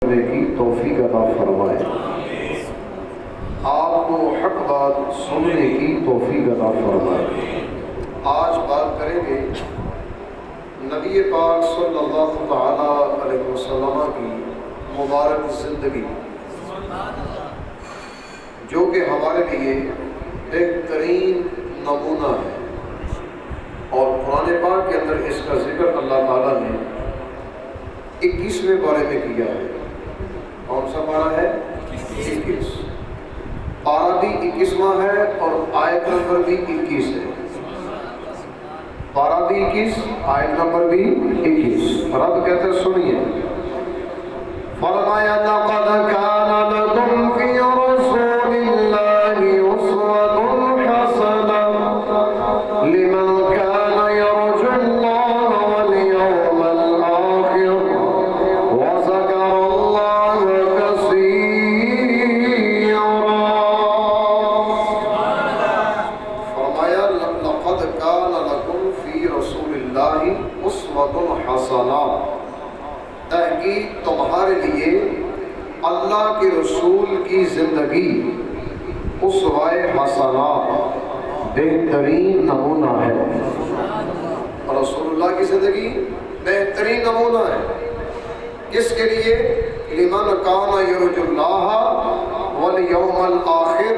کی توفیق عطا فرمائے، آپ کو حق بات سننے کی توفیق عطا فرمائے۔ آج بات کریں گے نبی پاک صلی اللہ تعالی علیہ وسلم کی مبارک زندگی، جو کہ ہمارے لیے بہترین نمونہ ہے، اور قرآن پاک کے اندر اس کا ذکر اللہ تعالیٰ نے 21ویں پارے میں کیا ہے۔ کون سا پارہ ہے؟ 21۔ پارہ بھی 21واں ہے اور آیت نمبر بھی 21 ہے۔ پارہ بھی 21، آیت نمبر بھی 21۔ رب کہتے ہیں سنیے، فرمایا لقد كان لكم في رسول الله أسوة حسنة لمن كان يرجو الله واليوم الآخر وذكر الله كثيرا۔ فرمایا لقد كان لكم في رسول الله أسوة حسنة، تحقیق تمہارے لیے اللہ کے رسول کی زندگی اسوہ حسنہ بہترین نمونہ ہے۔ رسول اللہ کی زندگی بہترین نمونہ ہے، کس کے لیے؟ لمن کان یرجو اللہ والیوم الآخر،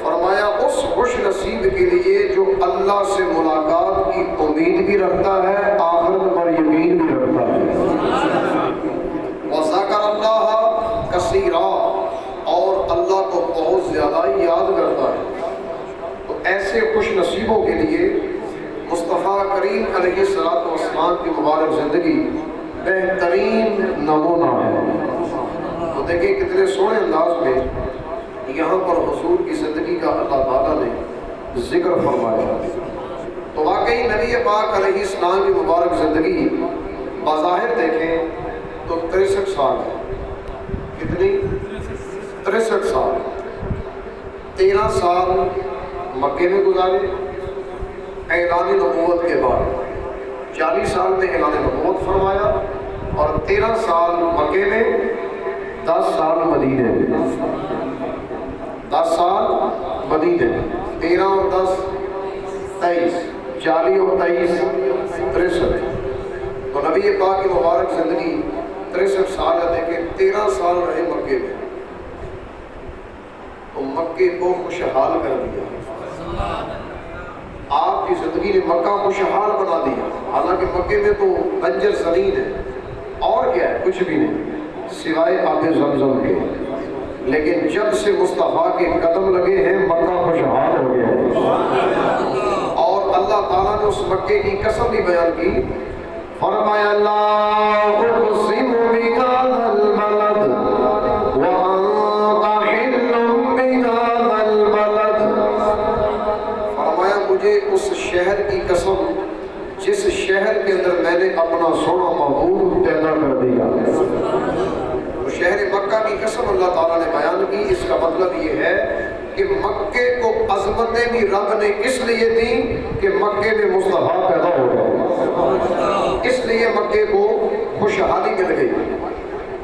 فرمایا اس خوش نصیب کے لیے جو اللہ سے ملاقات کی امید بھی رکھتا ہے، آخرت پر یقین بھی رکھتا ہے۔ وذکر اللہ کثیرا، اور اللہ کو بہت زیادہ یاد کرتا ہے۔ تو ایسے خوش نصیبوں کے لیے مصطفیٰ کریم علیہ الصلوۃ والسلام کی مبارک زندگی بہترین نمونہ ہے۔ تو دیکھیں کتنے سونے انداز میں یہاں پر حضور کی زندگی کا اللہ تعالیٰ نے ذکر فرمایا۔ تو واقعی نبی پاک علیہ السلام کی مبارک زندگی بظاہر دیکھیں تو 63 سال ہے۔ کتنی؟ 63 سال۔ 13 سال مکے میں گزارے اعلان نبوت کے بعد، 40 سال میں اعلان نبوت فرمایا، اور 13 سال مکے میں، 10 سال مدینے میں۔ 10 سال مدینے میں، 13 اور 10 23، 40 اور 23 63۔ تو نبی پاک کی مبارک زندگی 63 سال ہے۔ دیکھیں 13 سال رہے مکے میں، تو مکے کو خوشحال کر دیا۔ آپ کی زندگی نے مکہ خوشحال بنا دیا۔ حالانکہ مکے میں تو بنجر زمین ہے، اور کیا ہے؟ کچھ بھی نہیں سوائے آب زمزم کے، لیکن جب سے مصطفیٰ کے قدم لگے ہیں مکہ خوشحال ہو گیا ہے۔ اور اللہ تعالیٰ نے اس مکے کی قسم بھی بیان کی، فرمایا لا اقسم بهذا البلد وانت حل بهذا البلد، فرمایا مجھے اس شہر کی قسم جس شہر کے اندر میں نے اپنا سونا محبوب پیدا کر دیا۔ تو شہر مکہ کی قسم اللہ تعالیٰ نے بیان کی۔ اس کا مطلب یہ ہے کہ مکے کو عظمتیں بھی رب نے اس لیے دی کہ مکے میں مصطفیٰ پیدا ہو گئے، اس لیے مکے کو خوشحالی مل گئی۔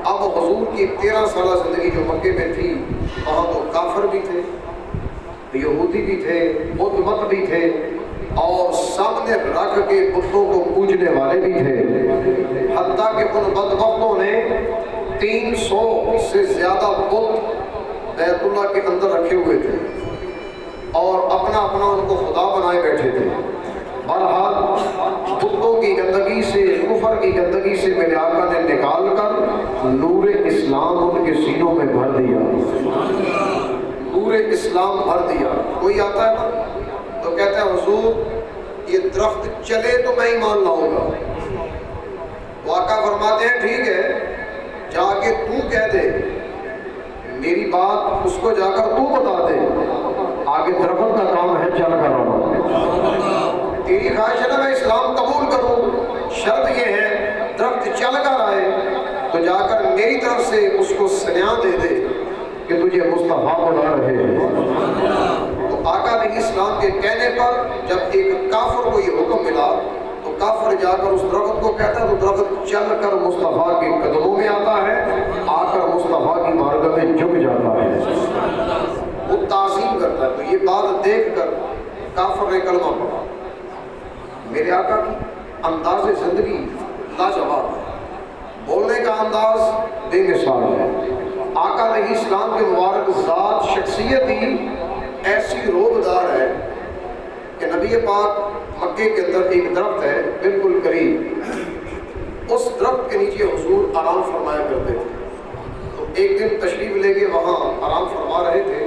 اب حضور کی 13 سالہ زندگی جو مکے میں تھی، وہاں تو کافر بھی تھے، یہودی بھی تھے، بت مت بھی تھے، اور سامنے رکھ کے بتوں کو پوجنے والے بھی تھے۔ حتیٰ کہ ان بدبختوں نے 300 سے زیادہ بت بیت اللہ کے اندر رکھے ہوئے تھے، اور اپنا اپنا ان کو خدا بنائے بیٹھے تھے۔ بہرحال بتوں کی گندگی سے، کفر کی گندگی سے میرے آقا نے نکال کر نور اسلام ان کے سینوں میں بھر دیا، نور اسلام بھر دیا۔ کوئی آتا ہے نا تو کہتا ہے حضور یہ درخت چلے تو میں ایمان لاؤں گا۔ آقا فرماتے ہیں ٹھیک ہے، جا کے تو کہہ دے، میری بات اس کو جا کر تو بتا دے، آگے درخت کا کام ہے چل کر رہا۔ تیری خواہش ہے نا میں اسلام قبول کروں، شرط یہ ہے درخت چل کر آئے تو جا کر میری طرف سے اس کو سنیا دے دے کہ تجھے مصطفیٰ بنا رہے ہیں۔ تو آقا علیہ السلام کے کہنے پر جب ایک کافر کو یہ حکم ملا تو کافر جا کر اس درخت کو کہتا ہے تو درخت چل کر مصطفیٰ کے قدموں میں آتا ہے، काफर ने कलमा पढ़ा। मेरे आका की अंदाज जिंदगी लाजवाब है, बोलने का अंदाज बेमिसाल है। आका अलैहि इस्लाम के मुबारक ज़ात शख्सियत ही ऐसी रोबदार है कि नबी पाक मक्के के अंदर एक दरख्त है बिल्कुल करीब, उस दरख्त के नीचे हुजूर आराम फरमाया करते थे। तो एक दिन तशरीफ लेके वहाँ आराम फरमा रहे थे,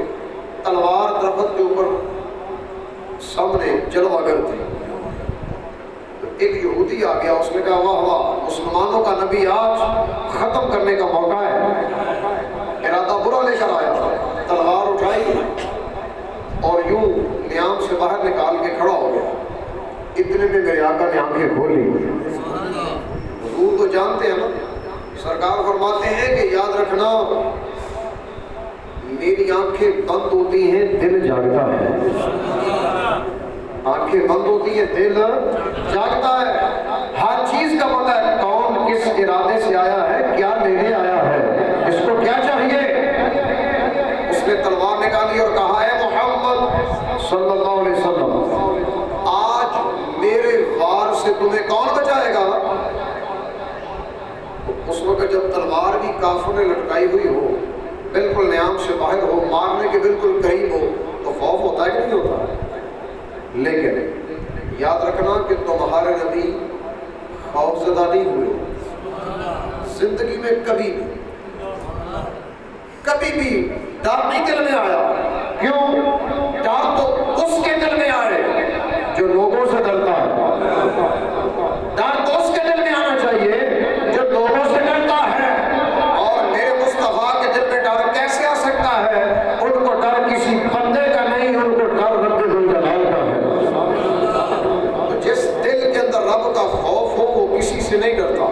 तलवार दरख्त के ऊपर सामने जलवागर थी। तो एक यहूदी आ गया, उसने कहा वाह वाह, मुसलमानों का नबी आज ख़त्म करने का मौका है। इरादा बुरा लेकर आया, तलवार उठाई और यूं नियाम से बाहर निकाल के खड़ा हो गया। इतने में मेरे आका ने आंखें खोली। हुजूर तो जानते हैं ना, सरकार फरमाते हैं कि याद रखना मेरी आंखें बंद होती हैं, दिल जागता है। आंखें बंद होती हैं, दिल जागता है। हर चीज का पता है कौन किस इरादे से आया है, क्या लेने आया है, इसको क्या चाहिए। उसने तलवार निकाली और कहा है मोहम्मद सल्लल्लाहु अलैहि वसल्लम, आज मेरे वार से तुम्हें कौन बचाएगा। उस वक्त जब तलवार भी काफिर ने लटकाई हुई हो, बिल्कुल नियाम से बाहर हो, मारने के बिल्कुल करीब हो, तो खौफ होता है कि नहीं होता। लेकिन याद रखना कि तुम्हारे नबी खौफज़दा नहीं हुए जिंदगी में, कभी भी डर नहीं दिल में आया। क्यों? डर तो उसके दिल में आए जो लोगों से डरता है। डर तो उसके दिल में आना चाहिए जो लोगों से डरता है। और मेरे मुस्तफा के दिल में डर कैसे आ सकता है? उनको डर किसी बंदे का नहीं, उनको डर रब्बुल जलाल का है। तो जिस दिल के अंदर रब का खौफ हो वो किसी से नहीं डरता।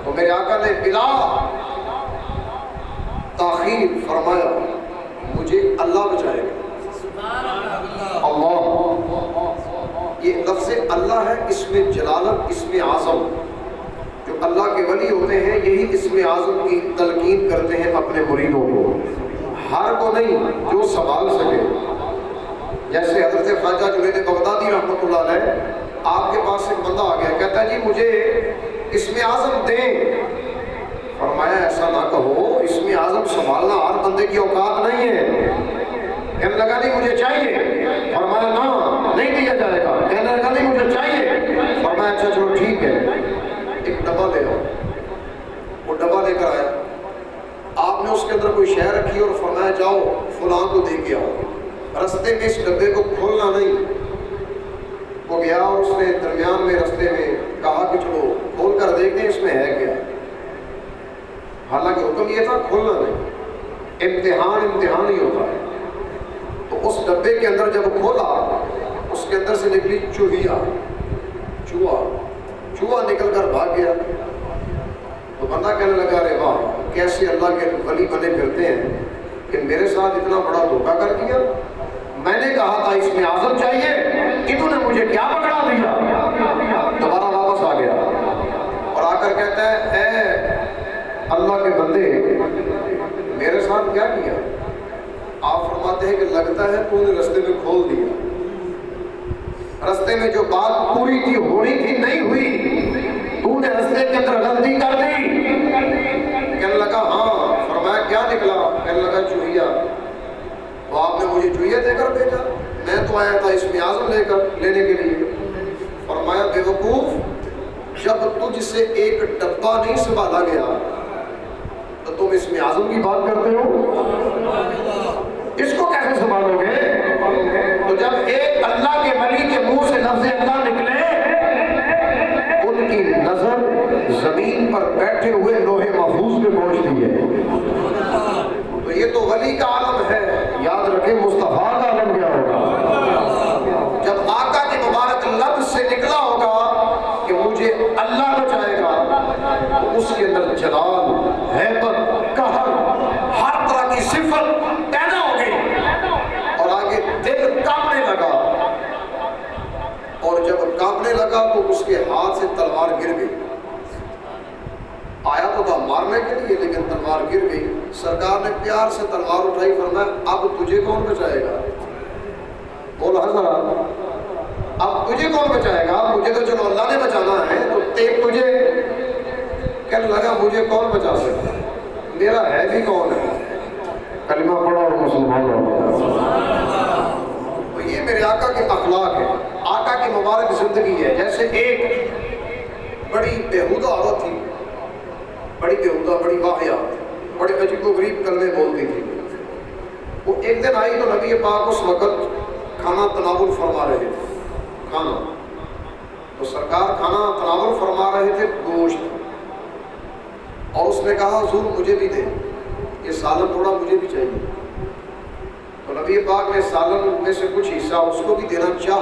तो मेरे आका ने बिला ताखीर फरमाया, मुझे अल्लाह बचाएगा। अल्लाह, ये लफ्ज़ अल्लाह है, इसमें जलालत, इसमें आज़म। जो अल्लाह के वली होते हैं यही इसमें आज़म की तलकीन करते हैं अपने मुरीदों को, हर को नहीं, जो संभाल सके। जैसे हज़रत ख्वाजा जुनैद बगदादी रहमतुल्लाह अलैह, आपके पास एक बंदा आ गया, कहता है जी मुझे इसमें आज़म दें। फरमाया ऐसा ना कहो, इसमें आज़म संभालना हर बंदे की औकात नहीं है। कहने लगा नहीं मुझे चाहिए। फरमाया ना, नहीं दिया जाएगा। कहने लगा नहीं मुझे चाहिए। फरमाया अच्छा चलो ठीक है, एक डब्बा ले आओ। वो डब्बा लेकर आया, आपने उसके अंदर कोई शय रखी और फरमाया जाओ फलां को दे के आओ। रास्ते में इस डब्बे को खोलना नहीं। वो गया और उसने दरमियान में रास्ते में कहा कि चलो खोल कर देखते हैं इसमें है क्या। हालांकि हुक्म ये था खोलना नहीं, इम्तिहान ही होता है। तो उस डब्बे के अंदर जब खोला, उसके अंदर से निकली चूहा निकल कर भाग गया। तो बंदा कहने लगा अरे वाह, कैसे अल्लाह के वली बने फिरते हैं कि मेरे साथ इतना बड़ा धोखा कर दिया। मैंने कहा था इसमें आज़म चाहिए, इन्होंने मुझे क्या पकड़ा दिया। दोबारा वापस आ गया और आकर कहता है ऐ अल्लाह के बंदे, मेरे साथ क्या किया। आप फरमाते हैं कि लगता है तूने रास्ते में खोल दिया। रास्ते में जो बात पूरी थी होनी थी नहीं हुई, तूने रास्ते के अंदर गलती कर दी। कहने लगा हाँ। फरमाया क्या निकला। कहने लगा चूहिया। तो आपने मुझे चूहिया देकर भेजा, मैं तो आया था इसमें आज़म लेने के लिए। फरमाया बेवकूफ, जब तुझसे एक डब्बा नहीं संभाला गया तो तुम इसमें आज़म की बात करते हो, इसको कैसे संभालोगे। तो जब एक अल्लाह के वली के मुंह से लफ्ज़ अल्लाह निकले, उनकी नजर जमीन पर बैठे हुए लोहे महफूज में पहुंचती है। तो ये तो वली का आलम है। याद रखें मुस्तफा का आलम क्या होगा। जब आका के मुबारक लफ्ज़ से निकला होगा कि मुझे अल्लाह बचाएगा, तो उसके अंदर जलाल, हैबत, कहर, हर तरह की सिफत पैदा हो गई और आगे दिल कांपने लगा। और जब कांपने लगा तो उसके हाथ से तलवार गिर गई। आया तो था मारने के लिए, लेकिन तलवार गिर गई। सरकार ने प्यार से तलवार उठाई, फरमाया अब तुझे कौन बचाएगा। بول حضرت اب تجھے کون بچائے گا؟ مجھے تو چلو اللہ نے بچانا ہے، تو تجھے کہنے لگا مجھے کون بچا سکتا ہے، میرا ہے بھی کون ہے؟ کلمہ پڑھو اور مسلمان ہو۔ تو یہ میرے آقا کے اخلاق ہے، آقا کی مبارک زندگی ہے۔ جیسے ایک بڑی بےہودہ عورت تھی، بڑی بےہودہ، بڑی واقعات، بڑے عجیب و غریب کلمے بولتی تھی۔ وہ ایک دن آئی تو نبی پاک اس وقت کھانا تناول فرما رہے تھے، کھانا، تو سرکار کھانا تناول فرما رہے تھے گوشت، اور اس نے کہا حضور مجھے بھی دے، یہ سالن تھوڑا مجھے بھی چاہیے۔ تو نبی پاک نے سالن میں سے کچھ حصہ اس کو بھی دینا چاہا،